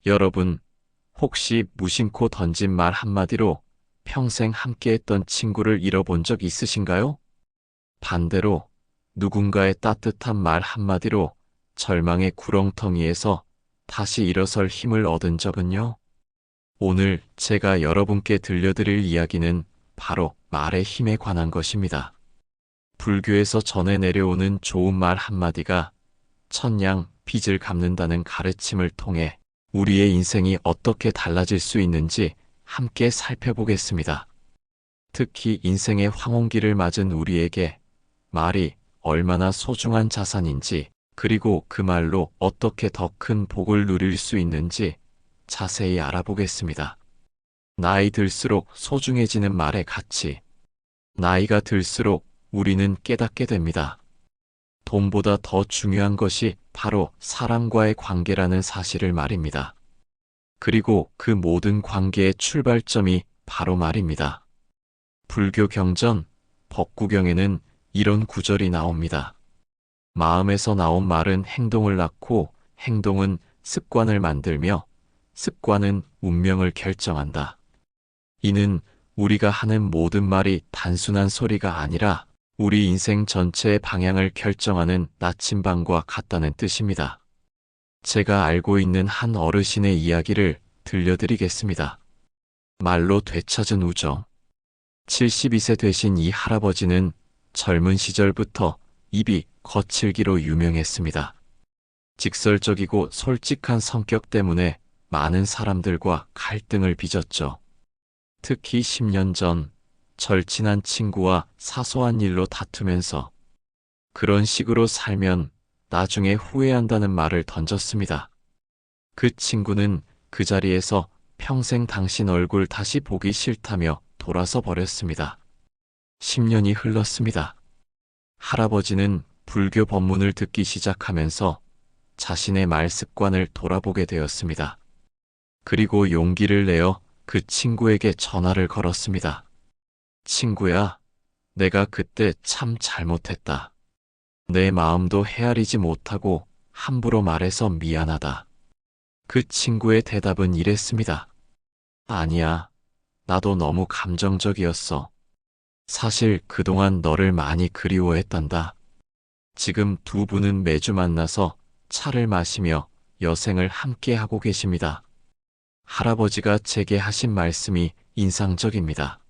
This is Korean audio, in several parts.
여러분, 혹시 무심코 던진 말 한마디로 평생 함께했던 친구를 잃어본 적 있으신가요? 반대로 누군가의 따뜻한 말 한마디로 절망의 구렁텅이에서 다시 일어설 힘을 얻은 적은요? 오늘 제가 여러분께 들려드릴 이야기는 바로 말의 힘에 관한 것입니다. 불교에서 전해 내려오는 좋은 말 한마디가 천냥 빚을 갚는다는 가르침을 통해 우리의 인생이 어떻게 달라질 수 있는지 함께 살펴보겠습니다. 특히 인생의 황혼기를 맞은 우리에게 말이 얼마나 소중한 자산인지, 그리고 그 말로 어떻게 더 큰 복을 누릴 수 있는지 자세히 알아보겠습니다. 나이 들수록 소중해지는 말의 가치. 나이가 들수록 우리는 깨닫게 됩니다. 돈보다 더 중요한 것이 바로 사람과의 관계라는 사실을 말입니다. 그리고 그 모든 관계의 출발점이 바로 말입니다. 불교 경전 법구경에는 이런 구절이 나옵니다. 마음에서 나온 말은 행동을 낳고 행동은 습관을 만들며 습관은 운명을 결정한다. 이는 우리가 하는 모든 말이 단순한 소리가 아니라 우리 인생 전체의 방향을 결정하는 나침반과 같다는 뜻입니다. 제가 알고 있는 한 어르신의 이야기를 들려드리겠습니다. 말로 되찾은 우정. 72세 되신 이 할아버지는 젊은 시절부터 입이 거칠기로 유명했습니다. 직설적이고 솔직한 성격 때문에 많은 사람들과 갈등을 빚었죠. 특히 10년 전 절친한 친구와 사소한 일로 다투면서 그런 식으로 살면 나중에 후회한다는 말을 던졌습니다. 그 친구는 그 자리에서 평생 당신 얼굴 다시 보기 싫다며 돌아서 버렸습니다. 10년이 흘렀습니다. 할아버지는 불교 법문을 듣기 시작하면서 자신의 말 습관을 돌아보게 되었습니다. 그리고 용기를 내어 그 친구에게 전화를 걸었습니다. 친구야, 내가 그때 참 잘못했다. 내 마음도 헤아리지 못하고 함부로 말해서 미안하다. 그 친구의 대답은 이랬습니다. 아니야, 나도 너무 감정적이었어. 사실 그동안 너를 많이 그리워했단다. 지금 두 분은 매주 만나서 차를 마시며 여생을 함께 하고 계십니다. 할아버지가 제게 하신 말씀이 인상적입니다.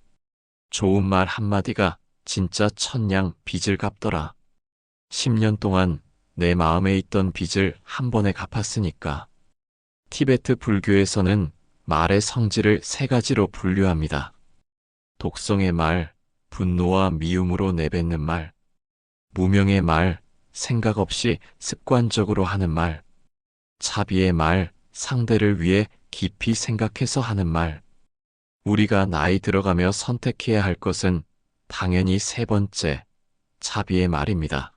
좋은 말 한마디가 진짜 천냥 빚을 갚더라. 10년 동안 내 마음에 있던 빚을 한 번에 갚았으니까. 티베트 불교에서는 말의 성질을 세 가지로 분류합니다. 독성의 말, 분노와 미움으로 내뱉는 말, 무명의 말, 생각 없이 습관적으로 하는 말, 자비의 말, 상대를 위해 깊이 생각해서 하는 말. 우리가 나이 들어가며 선택해야 할 것은 당연히 세 번째, 자비의 말입니다.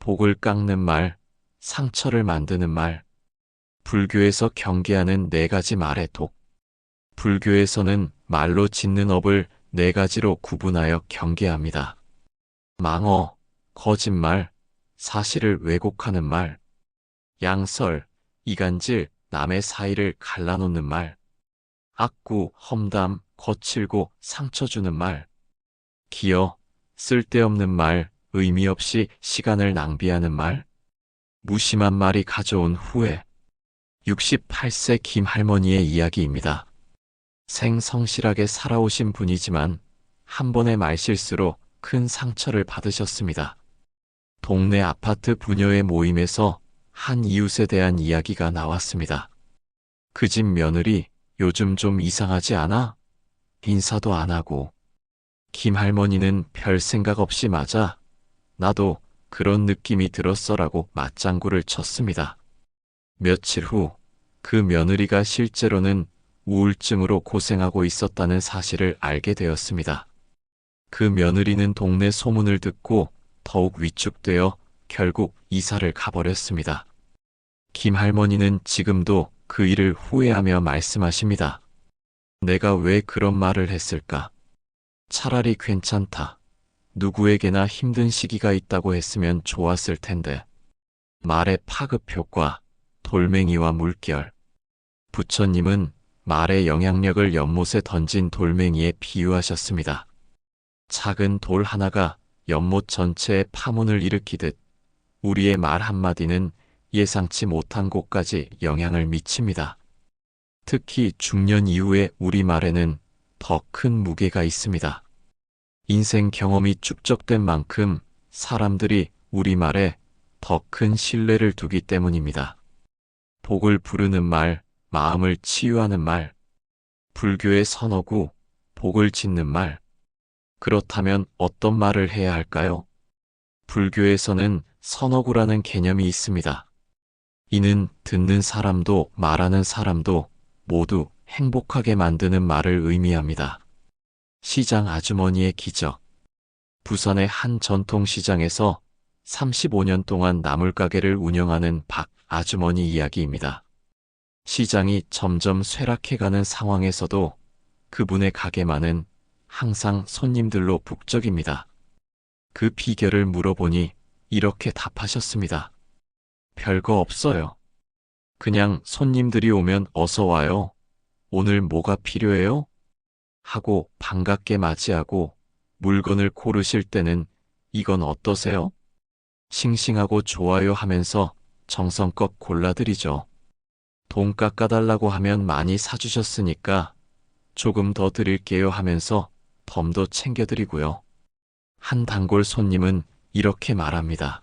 복을 깎는 말, 상처를 만드는 말. 불교에서 경계하는 네 가지 말의 독. 불교에서는 말로 짓는 업을 네 가지로 구분하여 경계합니다. 망어, 거짓말, 사실을 왜곡하는 말, 양설, 이간질, 남의 사이를 갈라놓는 말, 악구, 험담, 거칠고 상처 주는 말, 기어, 쓸데없는 말, 의미 없이 시간을 낭비하는 말, 무심한 말이 가져온 후회. 68세 김 할머니의 이야기입니다. 생성실하게 살아오신 분이지만 한 번의 말실수로 큰 상처를 받으셨습니다. 동네 아파트 부녀의 모임에서 한 이웃에 대한 이야기가 나왔습니다. 그 집 며느리 요즘 좀 이상하지 않아? 인사도 안 하고. 김 할머니는 별 생각 없이 맞아. 나도 그런 느낌이 들었어라고 맞장구를 쳤습니다. 며칠 후 그 며느리가 실제로는 우울증으로 고생하고 있었다는 사실을 알게 되었습니다. 그 며느리는 동네 소문을 듣고 더욱 위축되어 결국 이사를 가버렸습니다. 김 할머니는 지금도 그 일을 후회하며 말씀하십니다. 내가 왜 그런 말을 했을까? 차라리 괜찮다. 누구에게나 힘든 시기가 있다고 했으면 좋았을 텐데. 말의 파급 효과, 돌멩이와 물결. 부처님은 말의 영향력을 연못에 던진 돌멩이에 비유하셨습니다. 작은 돌 하나가 연못 전체에 파문을 일으키듯 우리의 말 한마디는 예상치 못한 곳까지 영향을 미칩니다. 특히 중년 이후의 우리말에는 더 큰 무게가 있습니다. 인생 경험이 축적된 만큼 사람들이 우리말에 더 큰 신뢰를 두기 때문입니다. 복을 부르는 말, 마음을 치유하는 말, 불교의 선어구, 복을 짓는 말. 그렇다면 어떤 말을 해야 할까요? 불교에서는 선어구라는 개념이 있습니다. 이는 듣는 사람도 말하는 사람도 모두 행복하게 만드는 말을 의미합니다. 시장 아주머니의 기적. 부산의 한 전통시장에서 35년 동안 나물가게를 운영하는 박 아주머니 이야기입니다. 시장이 점점 쇠락해가는 상황에서도 그분의 가게만은 항상 손님들로 북적입니다. 그 비결을 물어보니 이렇게 답하셨습니다. 별거 없어요. 그냥 손님들이 오면 어서 와요. 오늘 뭐가 필요해요? 하고 반갑게 맞이하고 물건을 고르실 때는 이건 어떠세요? 싱싱하고 좋아요 하면서 정성껏 골라드리죠. 돈 깎아달라고 하면 많이 사주셨으니까 조금 더 드릴게요 하면서 덤도 챙겨드리고요. 한 단골 손님은 이렇게 말합니다.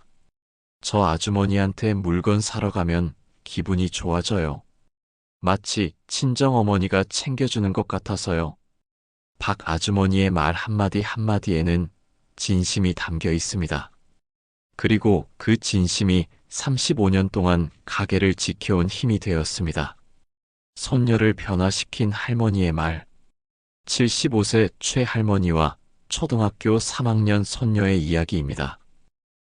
저 아주머니한테 물건 사러 가면 기분이 좋아져요. 마치 친정어머니가 챙겨주는 것 같아서요. 박 아주머니의 말 한마디 한마디에는 진심이 담겨 있습니다. 그리고 그 진심이 35년 동안 가게를 지켜온 힘이 되었습니다. 손녀를 변화시킨 할머니의 말. 75세 최할머니와 초등학교 3학년 손녀의 이야기입니다.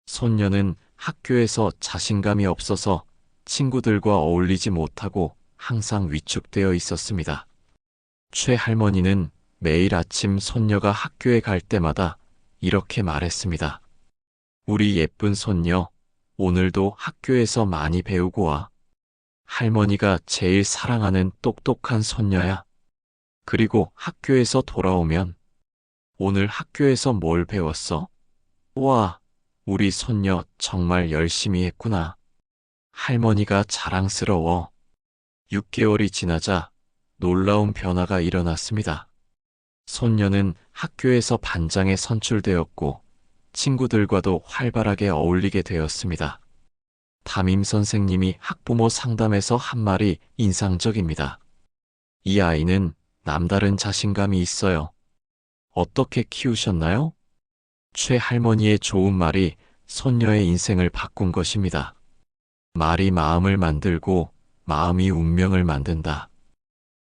손녀는 학교에서 자신감이 없어서 친구들과 어울리지 못하고 항상 위축되어 있었습니다. 최할머니는 매일 아침 손녀가 학교에 갈 때마다 이렇게 말했습니다. 우리 예쁜 손녀, 오늘도 학교에서 많이 배우고 와. 할머니가 제일 사랑하는 똑똑한 손녀야. 그리고 학교에서 돌아오면 오늘 학교에서 뭘 배웠어? 와, 우리 손녀 정말 열심히 했구나. 할머니가 자랑스러워. 6개월이 지나자 놀라운 변화가 일어났습니다. 손녀는 학교에서 반장에 선출되었고 친구들과도 활발하게 어울리게 되었습니다. 담임 선생님이 학부모 상담에서 한 말이 인상적입니다. 이 아이는 남다른 자신감이 있어요. 어떻게 키우셨나요? 최할머니의 좋은 말이 손녀의 인생을 바꾼 것입니다. 말이 마음을 만들고 마음이 운명을 만든다.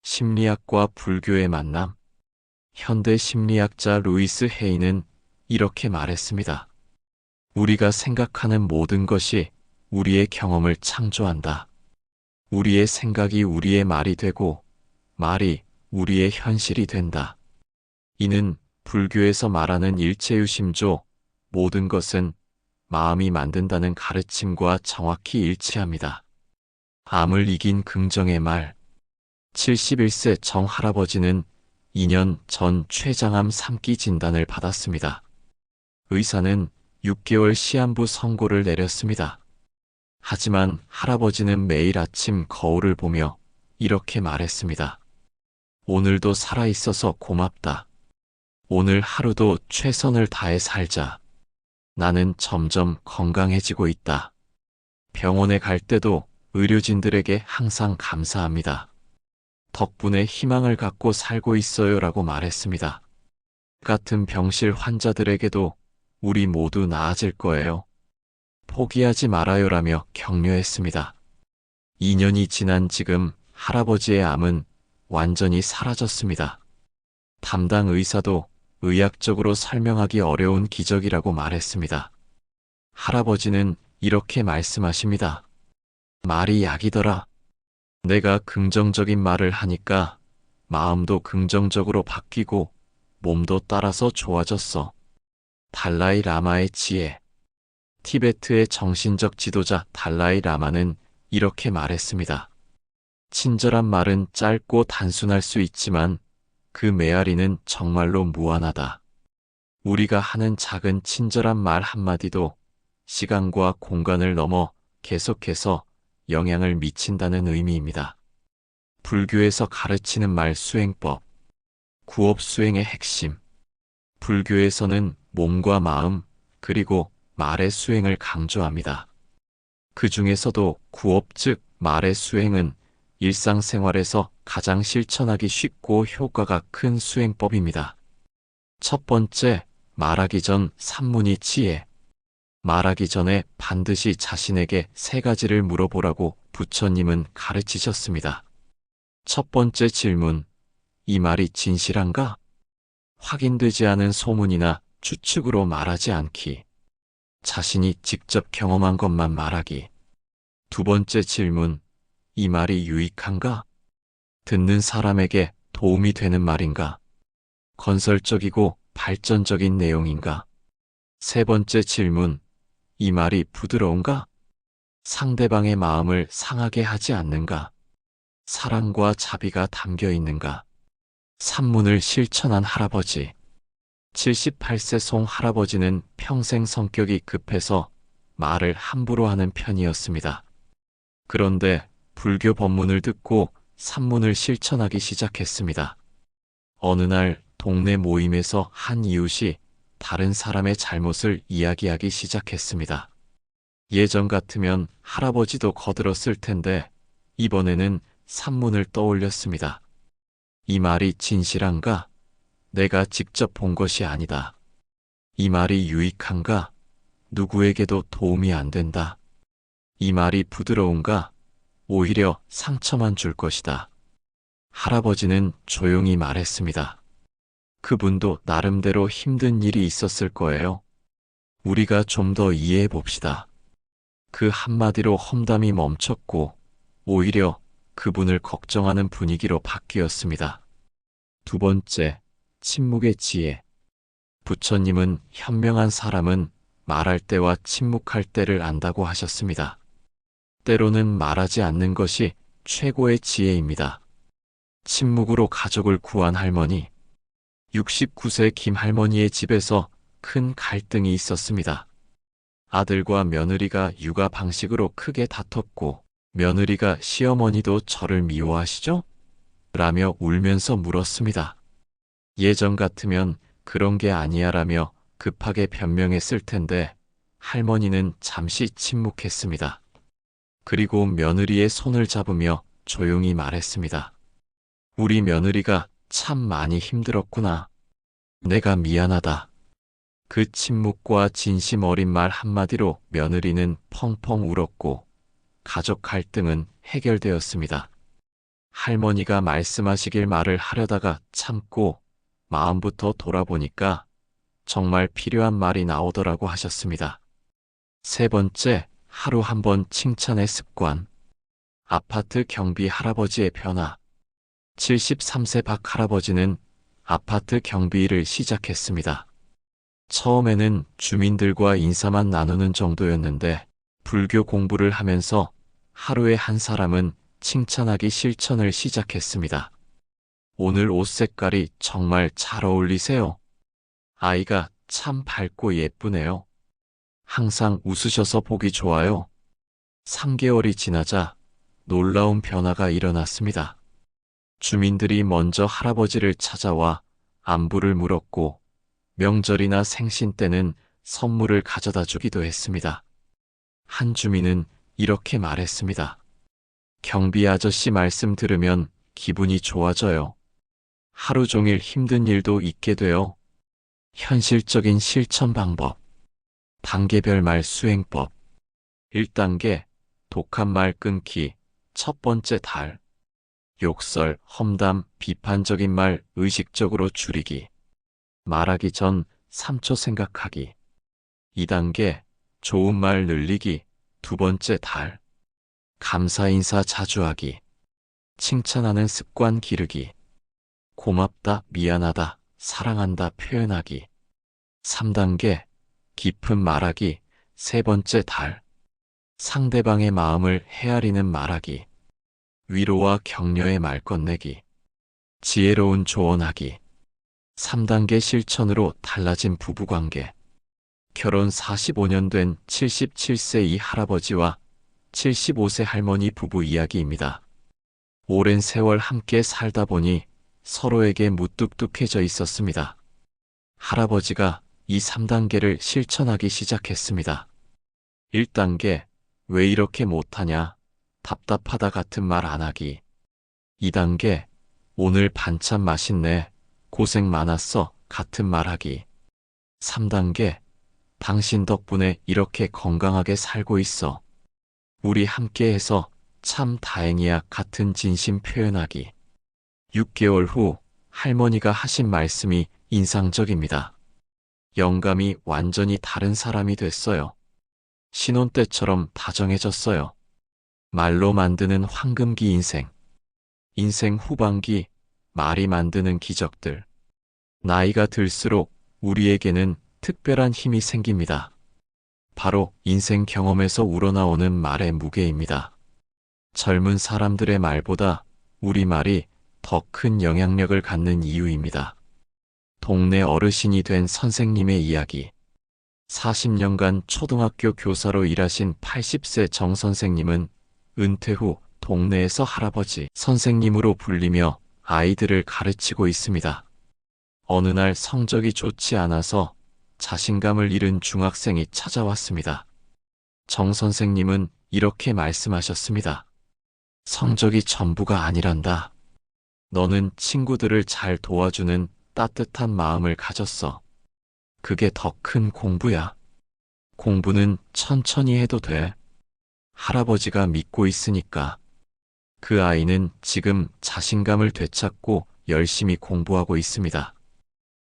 심리학과 불교의 만남. 현대 심리학자 루이스 헤이는 이렇게 말했습니다. 우리가 생각하는 모든 것이 우리의 경험을 창조한다. 우리의 생각이 우리의 말이 되고 말이 우리의 현실이 된다. 이는 불교에서 말하는 일체유심조, 모든 것은 마음이 만든다는 가르침과 정확히 일치합니다. 암을 이긴 긍정의 말. 71세 정 할아버지는 2년 전 췌장암 3기 진단을 받았습니다. 의사는 6개월 시한부 선고를 내렸습니다. 하지만 할아버지는 매일 아침 거울을 보며 이렇게 말했습니다. 오늘도 살아있어서 고맙다. 오늘 하루도 최선을 다해 살자. 나는 점점 건강해지고 있다. 병원에 갈 때도 의료진들에게 항상 감사합니다. 덕분에 희망을 갖고 살고 있어요라고 말했습니다. 같은 병실 환자들에게도 우리 모두 나아질 거예요. 포기하지 말아요라며 격려했습니다. 2년이 지난 지금 할아버지의 암은 완전히 사라졌습니다. 담당 의사도 의학적으로 설명하기 어려운 기적이라고 말했습니다. 할아버지는 이렇게 말씀하십니다. 말이 약이더라. 내가 긍정적인 말을 하니까 마음도 긍정적으로 바뀌고 몸도 따라서 좋아졌어. 달라이 라마의 지혜. 티베트의 정신적 지도자 달라이 라마는 이렇게 말했습니다. 친절한 말은 짧고 단순할 수 있지만 그 메아리는 정말로 무한하다. 우리가 하는 작은 친절한 말 한마디도 시간과 공간을 넘어 계속해서 영향을 미친다는 의미입니다. 불교에서 가르치는 말 수행법, 구업 수행의 핵심. 불교에서는 몸과 마음, 그리고 말의 수행을 강조합니다. 그 중에서도 구업 즉 말의 수행은 일상생활에서 가장 실천하기 쉽고 효과가 큰 수행법입니다. 첫 번째, 말하기 전 산문이 지혜. 말하기 전에 반드시 자신에게 세 가지를 물어보라고 부처님은 가르치셨습니다. 첫 번째 질문, 이 말이 진실한가? 확인되지 않은 소문이나 추측으로 말하지 않기. 자신이 직접 경험한 것만 말하기. 두 번째 질문, 이 말이 유익한가? 듣는 사람에게 도움이 되는 말인가? 건설적이고 발전적인 내용인가? 세 번째 질문, 이 말이 부드러운가? 상대방의 마음을 상하게 하지 않는가? 사랑과 자비가 담겨 있는가? 산문을 실천한 할아버지. 78세 송 할아버지는 평생 성격이 급해서 말을 함부로 하는 편이었습니다. 그런데 불교 법문을 듣고 산문을 실천하기 시작했습니다. 어느 날 동네 모임에서 한 이웃이 다른 사람의 잘못을 이야기하기 시작했습니다. 예전 같으면 할아버지도 거들었을 텐데 이번에는 산문을 떠올렸습니다. 이 말이 진실한가? 내가 직접 본 것이 아니다. 이 말이 유익한가? 누구에게도 도움이 안 된다. 이 말이 부드러운가? 오히려 상처만 줄 것이다. 할아버지는 조용히 말했습니다. 그분도 나름대로 힘든 일이 있었을 거예요. 우리가 좀 더 이해해 봅시다. 그 한마디로 험담이 멈췄고 오히려 그분을 걱정하는 분위기로 바뀌었습니다. 두 번째, 침묵의 지혜. 부처님은 현명한 사람은 말할 때와 침묵할 때를 안다고 하셨습니다. 때로는 말하지 않는 것이 최고의 지혜입니다. 침묵으로 가족을 구한 할머니. 69세 김할머니의 집에서 큰 갈등이 있었습니다. 아들과 며느리가 육아 방식으로 크게 다퉜고 며느리가 시어머니도 저를 미워하시죠? 라며 울면서 물었습니다. 예전 같으면 그런 게 아니야 라며 급하게 변명했을 텐데 할머니는 잠시 침묵했습니다. 그리고 며느리의 손을 잡으며 조용히 말했습니다. 우리 며느리가 참 많이 힘들었구나. 내가 미안하다. 그 침묵과 진심 어린 말 한마디로 며느리는 펑펑 울었고 가족 갈등은 해결되었습니다. 할머니가 말씀하시길 말을 하려다가 참고 마음부터 돌아보니까 정말 필요한 말이 나오더라고 하셨습니다. 세 번째, 하루 한 번 칭찬의 습관. 아파트 경비 할아버지의 변화. 73세 박 할아버지는 아파트 경비 일을 시작했습니다. 처음에는 주민들과 인사만 나누는 정도였는데 불교 공부를 하면서 하루에 한 사람은 칭찬하기 실천을 시작했습니다. 오늘 옷 색깔이 정말 잘 어울리세요. 아이가 참 밝고 예쁘네요. 항상 웃으셔서 보기 좋아요. 3개월이 지나자 놀라운 변화가 일어났습니다. 주민들이 먼저 할아버지를 찾아와 안부를 물었고 명절이나 생신 때는 선물을 가져다 주기도 했습니다. 한 주민은 이렇게 말했습니다. 경비 아저씨 말씀 들으면 기분이 좋아져요. 하루 종일 힘든 일도 잊게 돼요. 현실적인 실천 방법. 단계별 말 수행법. 1단계, 독한 말 끊기. 첫 번째 달. 욕설, 험담, 비판적인 말 의식적으로 줄이기. 말하기 전 3초 생각하기. 2단계, 좋은 말 늘리기. 두 번째 달. 감사 인사 자주 하기. 칭찬하는 습관 기르기. 고맙다, 미안하다, 사랑한다 표현하기. 3단계, 깊은 말하기. 세 번째 달. 상대방의 마음을 헤아리는 말하기. 위로와 격려의 말 건네기, 지혜로운 조언하기, 3단계 실천으로 달라진 부부관계. 결혼 45년 된 77세 이 할아버지와 75세 할머니 부부 이야기입니다. 오랜 세월 함께 살다 보니 서로에게 무뚝뚝해져 있었습니다. 할아버지가 이 3단계를 실천하기 시작했습니다. 1단계, 왜 이렇게 못하냐, 답답하다 같은 말 안 하기. 2단계, 오늘 반찬 맛있네, 고생 많았어, 같은 말 하기. 3단계, 당신 덕분에 이렇게 건강하게 살고 있어. 우리 함께해서 참 다행이야, 같은 진심 표현하기. 6개월 후 할머니가 하신 말씀이 인상적입니다. 영감이 완전히 다른 사람이 됐어요. 신혼 때처럼 다정해졌어요. 말로 만드는 황금기 인생. 인생 후반기, 말이 만드는 기적들. 나이가 들수록 우리에게는 특별한 힘이 생깁니다. 바로 인생 경험에서 우러나오는 말의 무게입니다. 젊은 사람들의 말보다 우리 말이 더 큰 영향력을 갖는 이유입니다. 동네 어르신이 된 선생님의 이야기. 40년간 초등학교 교사로 일하신 80세 정 선생님은 은퇴 후 동네에서 할아버지 선생님으로 불리며 아이들을 가르치고 있습니다. 어느 날 성적이 좋지 않아서 자신감을 잃은 중학생이 찾아왔습니다. 정 선생님은 이렇게 말씀하셨습니다. 성적이 전부가 아니란다. 너는 친구들을 잘 도와주는 따뜻한 마음을 가졌어. 그게 더 큰 공부야. 공부는 천천히 해도 돼. 할아버지가 믿고 있으니까. 그 아이는 지금 자신감을 되찾고 열심히 공부하고 있습니다.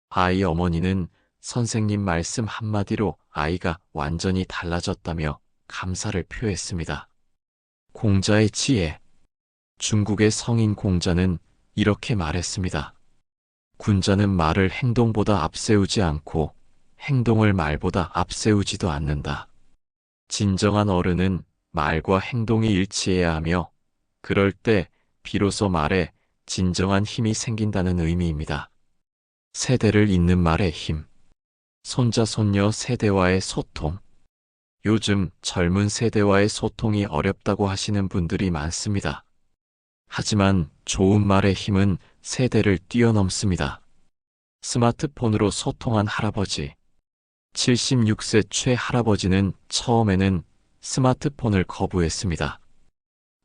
아이 어머니는 선생님 말씀 한마디로 아이가 완전히 달라졌다며 감사를 표했습니다. 공자의 지혜. 중국의 성인 공자는 이렇게 말했습니다. 군자는 말을 행동보다 앞세우지 않고 행동을 말보다 앞세우지도 않는다. 진정한 어른은 말과 행동이 일치해야 하며 그럴 때 비로소 말에 진정한 힘이 생긴다는 의미입니다. 세대를 잇는 말의 힘. 손자 손녀 세대와의 소통. 요즘 젊은 세대와의 소통이 어렵다고 하시는 분들이 많습니다. 하지만 좋은 말의 힘은 세대를 뛰어넘습니다. 스마트폰으로 소통한 할아버지. 76세 최 할아버지는 처음에는 스마트폰을 거부했습니다.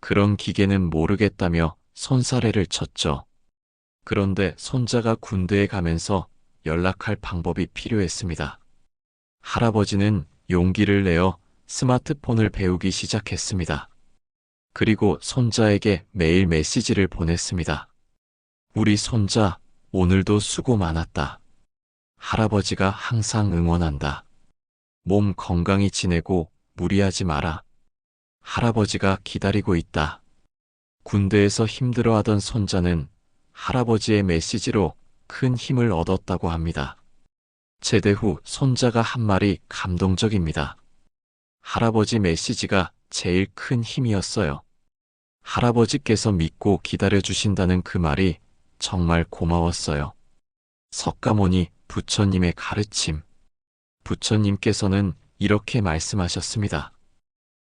그런 기계는 모르겠다며 손사래를 쳤죠. 그런데 손자가 군대에 가면서 연락할 방법이 필요했습니다. 할아버지는 용기를 내어 스마트폰을 배우기 시작했습니다. 그리고 손자에게 매일 메시지를 보냈습니다. 우리 손자, 오늘도 수고 많았다. 할아버지가 항상 응원한다. 몸 건강히 지내고 무리하지 마라. 할아버지가 기다리고 있다. 군대에서 힘들어하던 손자는 할아버지의 메시지로 큰 힘을 얻었다고 합니다. 제대 후 손자가 한 말이 감동적입니다. 할아버지 메시지가 제일 큰 힘이었어요. 할아버지께서 믿고 기다려주신다는 그 말이 정말 고마웠어요. 석가모니 부처님의 가르침. 부처님께서는 이렇게 말씀하셨습니다.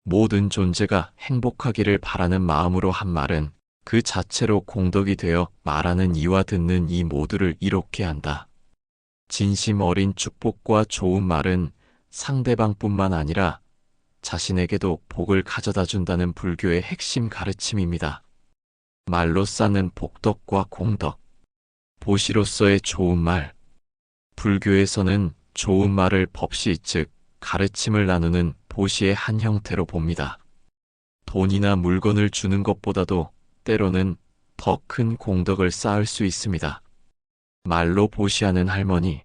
모든 존재가 행복하기를 바라는 마음으로 한 말은 그 자체로 공덕이 되어 말하는 이와 듣는 이 모두를 이롭게 한다. 진심 어린 축복과 좋은 말은 상대방뿐만 아니라 자신에게도 복을 가져다 준다는 불교의 핵심 가르침입니다. 말로 쌓는 복덕과 공덕. 보시로서의 좋은 말. 불교에서는 좋은 말을 법시 즉 가르침을 나누는 보시의 한 형태로 봅니다. 돈이나 물건을 주는 것보다도 때로는 더 큰 공덕을 쌓을 수 있습니다. 말로 보시하는 할머니.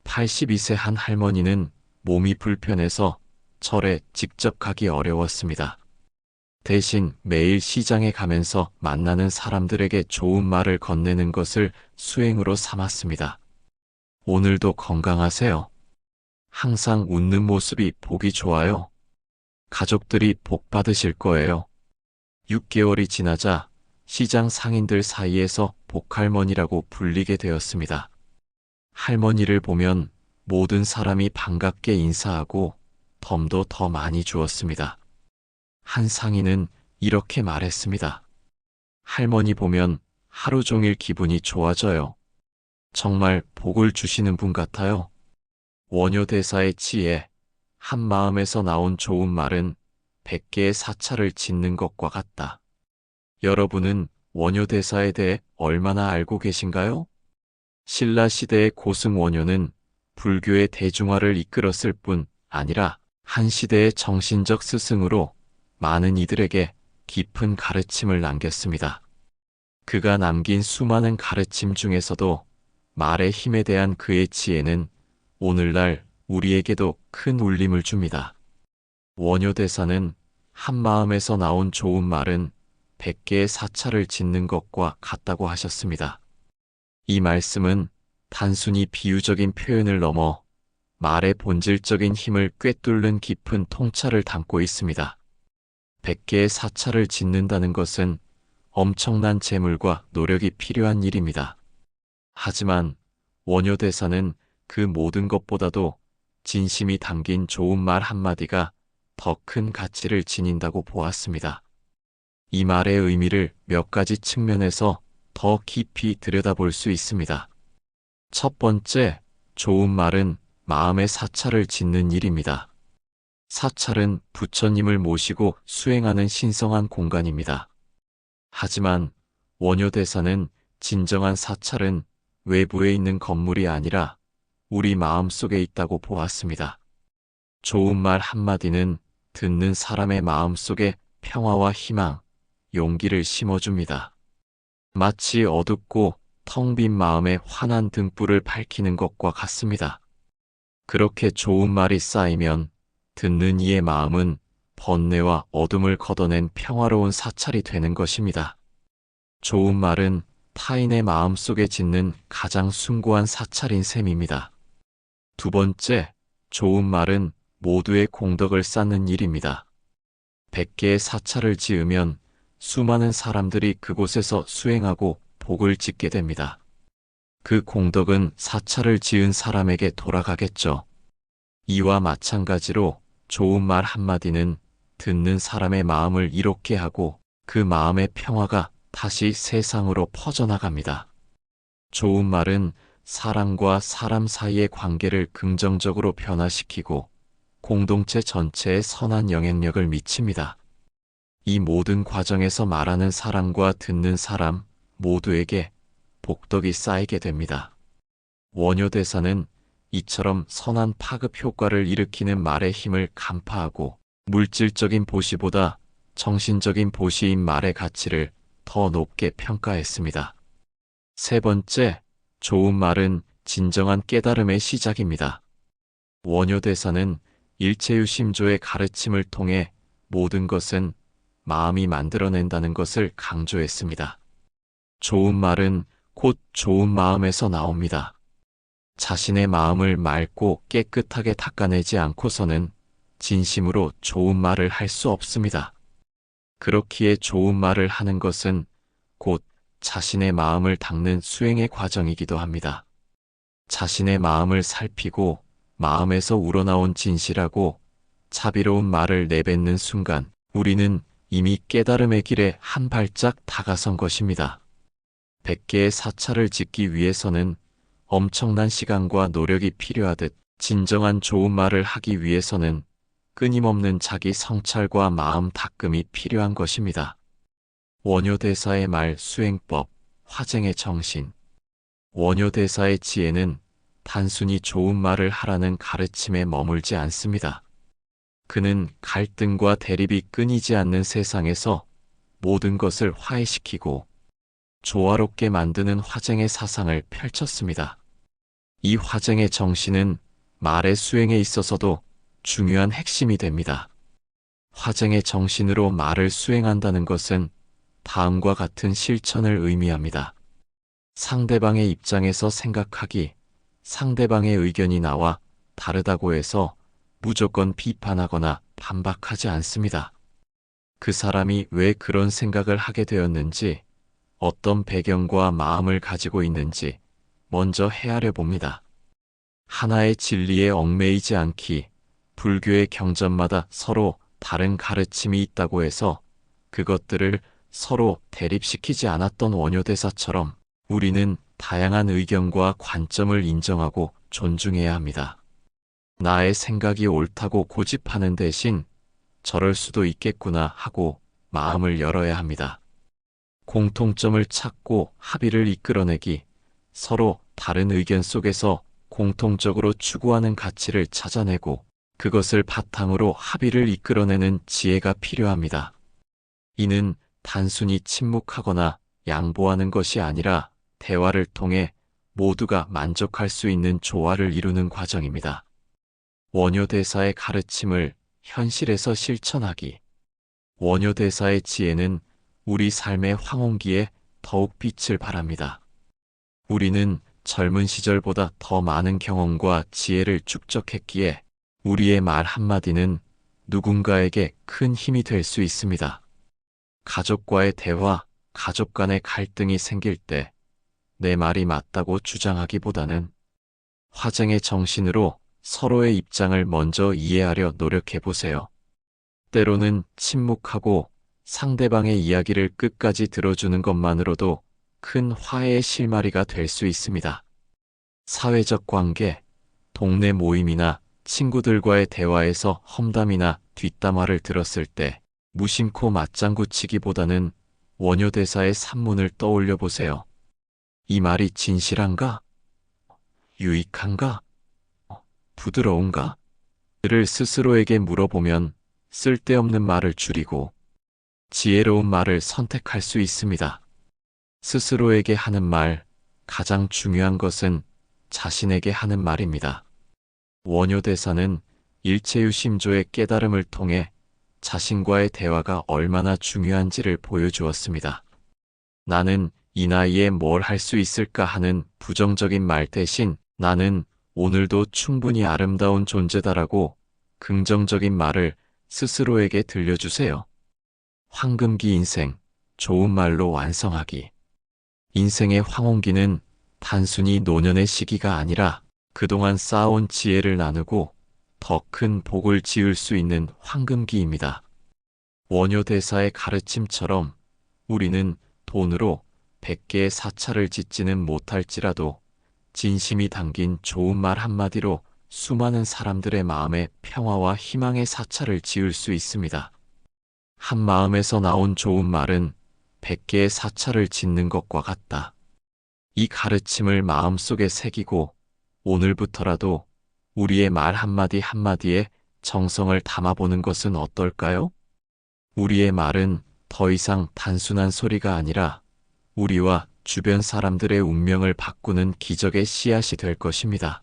82세 한 할머니는 몸이 불편해서 절에 직접 가기 어려웠습니다. 대신 매일 시장에 가면서 만나는 사람들에게 좋은 말을 건네는 것을 수행으로 삼았습니다. 오늘도 건강하세요. 항상 웃는 모습이 보기 좋아요. 가족들이 복 받으실 거예요. 6개월이 지나자 시장 상인들 사이에서 복할머니라고 불리게 되었습니다. 할머니를 보면 모든 사람이 반갑게 인사하고 덤도 더 많이 주었습니다. 한 상인은 이렇게 말했습니다. 할머니 보면 하루 종일 기분이 좋아져요. 정말 복을 주시는 분 같아요. 원효대사의 지혜, 한 마음에서 나온 좋은 말은 100개의 사찰을 짓는 것과 같다. 여러분은 원효대사에 대해 얼마나 알고 계신가요? 신라시대의 고승원효는 불교의 대중화를 이끌었을 뿐 아니라 한 시대의 정신적 스승으로 많은 이들에게 깊은 가르침을 남겼습니다. 그가 남긴 수많은 가르침 중에서도 말의 힘에 대한 그의 지혜는 오늘날 우리에게도 큰 울림을 줍니다. 원효대사는 한 마음에서 나온 좋은 말은 100개의 사찰을 짓는 것과 같다고 하셨습니다. 이 말씀은 단순히 비유적인 표현을 넘어 말의 본질적인 힘을 꿰뚫는 깊은 통찰을 담고 있습니다. 100개의 사찰을 짓는다는 것은 엄청난 재물과 노력이 필요한 일입니다. 하지만 원효대사는 그 모든 것보다도 진심이 담긴 좋은 말 한마디가 더 큰 가치를 지닌다고 보았습니다. 이 말의 의미를 몇 가지 측면에서 더 깊이 들여다볼 수 있습니다. 첫 번째, 좋은 말은 마음의 사찰을 짓는 일입니다. 사찰은 부처님을 모시고 수행하는 신성한 공간입니다. 하지만 원효대사는 진정한 사찰은 외부에 있는 건물이 아니라 우리 마음 속에 있다고 보았습니다. 좋은 말 한마디는 듣는 사람의 마음 속에 평화와 희망, 용기를 심어줍니다. 마치 어둡고 텅 빈 마음에 환한 등불을 밝히는 것과 같습니다. 그렇게 좋은 말이 쌓이면 듣는 이의 마음은 번뇌와 어둠을 걷어낸 평화로운 사찰이 되는 것입니다. 좋은 말은 타인의 마음 속에 짓는 가장 숭고한 사찰인 셈입니다. 두 번째, 좋은 말은 모두의 공덕을 쌓는 일입니다. 100개의 사찰을 지으면 수많은 사람들이 그곳에서 수행하고 복을 짓게 됩니다. 그 공덕은 사찰을 지은 사람에게 돌아가겠죠. 이와 마찬가지로 좋은 말 한마디는 듣는 사람의 마음을 이롭게 하고 그 마음의 평화가 다시 세상으로 퍼져나갑니다. 좋은 말은 사람과 사람 사이의 관계를 긍정적으로 변화시키고 공동체 전체에 선한 영향력을 미칩니다. 이 모든 과정에서 말하는 사람과 듣는 사람 모두에게 복덕이 쌓이게 됩니다. 원효대사는 이처럼 선한 파급 효과를 일으키는 말의 힘을 간파하고 물질적인 보시보다 정신적인 보시인 말의 가치를 더 높게 평가했습니다. 세 번째, 좋은 말은 진정한 깨달음의 시작입니다. 원효대사는 일체유심조의 가르침을 통해 모든 것은 마음이 만들어낸다는 것을 강조했습니다. 좋은 말은 곧 좋은 마음에서 나옵니다. 자신의 마음을 맑고 깨끗하게 닦아내지 않고서는 진심으로 좋은 말을 할 수 없습니다. 그렇기에 좋은 말을 하는 것은 곧 자신의 마음을 닦는 수행의 과정이기도 합니다. 자신의 마음을 살피고 마음에서 우러나온 진실하고 자비로운 말을 내뱉는 순간 우리는 이미 깨달음의 길에 한 발짝 다가선 것입니다. 100개의 사찰을 짓기 위해서는 엄청난 시간과 노력이 필요하듯 진정한 좋은 말을 하기 위해서는 끊임없는 자기 성찰과 마음 닦음이 필요한 것입니다. 원효대사의 말 수행법, 화쟁의 정신. 원효대사의 지혜는 단순히 좋은 말을 하라는 가르침에 머물지 않습니다. 그는 갈등과 대립이 끊이지 않는 세상에서 모든 것을 화해시키고 조화롭게 만드는 화쟁의 사상을 펼쳤습니다. 이 화쟁의 정신은 말의 수행에 있어서도 중요한 핵심이 됩니다. 화쟁의 정신으로 말을 수행한다는 것은 다음과 같은 실천을 의미합니다. 상대방의 입장에서 생각하기, 상대방의 의견이 나와 다르다고 해서 무조건 비판하거나 반박하지 않습니다. 그 사람이 왜 그런 생각을 하게 되었는지 어떤 배경과 마음을 가지고 있는지 먼저 헤아려 봅니다. 하나의 진리에 얽매이지 않기, 불교의 경전마다 서로 다른 가르침이 있다고 해서 그것들을 서로 대립시키지 않았던 원효대사처럼 우리는 다양한 의견과 관점을 인정하고 존중해야 합니다. 나의 생각이 옳다고 고집하는 대신 저럴 수도 있겠구나 하고 마음을 열어야 합니다. 공통점을 찾고 합의를 이끌어내기, 서로 다른 의견 속에서 공통적으로 추구하는 가치를 찾아내고 그것을 바탕으로 합의를 이끌어내는 지혜가 필요합니다. 이는 단순히 침묵하거나 양보하는 것이 아니라 대화를 통해 모두가 만족할 수 있는 조화를 이루는 과정입니다. 원효대사의 가르침을 현실에서 실천하기. 원효대사의 지혜는 우리 삶의 황혼기에 더욱 빛을 발합니다. 우리는 젊은 시절보다 더 많은 경험과 지혜를 축적했기에 우리의 말 한마디는 누군가에게 큰 힘이 될 수 있습니다. 가족과의 대화, 가족 간의 갈등이 생길 때 내 말이 맞다고 주장하기보다는 화쟁의 정신으로 서로의 입장을 먼저 이해하려 노력해 보세요. 때로는 침묵하고 상대방의 이야기를 끝까지 들어주는 것만으로도 큰 화해의 실마리가 될 수 있습니다. 사회적 관계, 동네 모임이나 친구들과의 대화에서 험담이나 뒷담화를 들었을 때 무심코 맞장구 치기보다는 원효대사의 산문을 떠올려 보세요. 이 말이 진실한가? 유익한가? 부드러운가? 를 스스로에게 물어보면 쓸데없는 말을 줄이고 지혜로운 말을 선택할 수 있습니다. 스스로에게 하는 말, 가장 중요한 것은 자신에게 하는 말입니다. 원효대사는 일체유심조의 깨달음을 통해 자신과의 대화가 얼마나 중요한지를 보여주었습니다. 나는 이 나이에 뭘 할 수 있을까 하는 부정적인 말 대신 나는 오늘도 충분히 아름다운 존재다라고 긍정적인 말을 스스로에게 들려주세요. 황금기 인생, 좋은 말로 완성하기. 인생의 황혼기는 단순히 노년의 시기가 아니라 그동안 쌓아온 지혜를 나누고 더 큰 복을 지을 수 있는 황금기입니다. 원효대사의 가르침처럼 우리는 돈으로 100개의 사찰을 짓지는 못할지라도 진심이 담긴 좋은 말 한마디로 수많은 사람들의 마음에 평화와 희망의 사찰을 지을 수 있습니다. 한 마음에서 나온 좋은 말은 100개의 사찰을 짓는 것과 같다. 이 가르침을 마음속에 새기고 오늘부터라도 우리의 말 한마디 한마디에 정성을 담아보는 것은 어떨까요? 우리의 말은 더 이상 단순한 소리가 아니라 우리와 주변 사람들의 운명을 바꾸는 기적의 씨앗이 될 것입니다.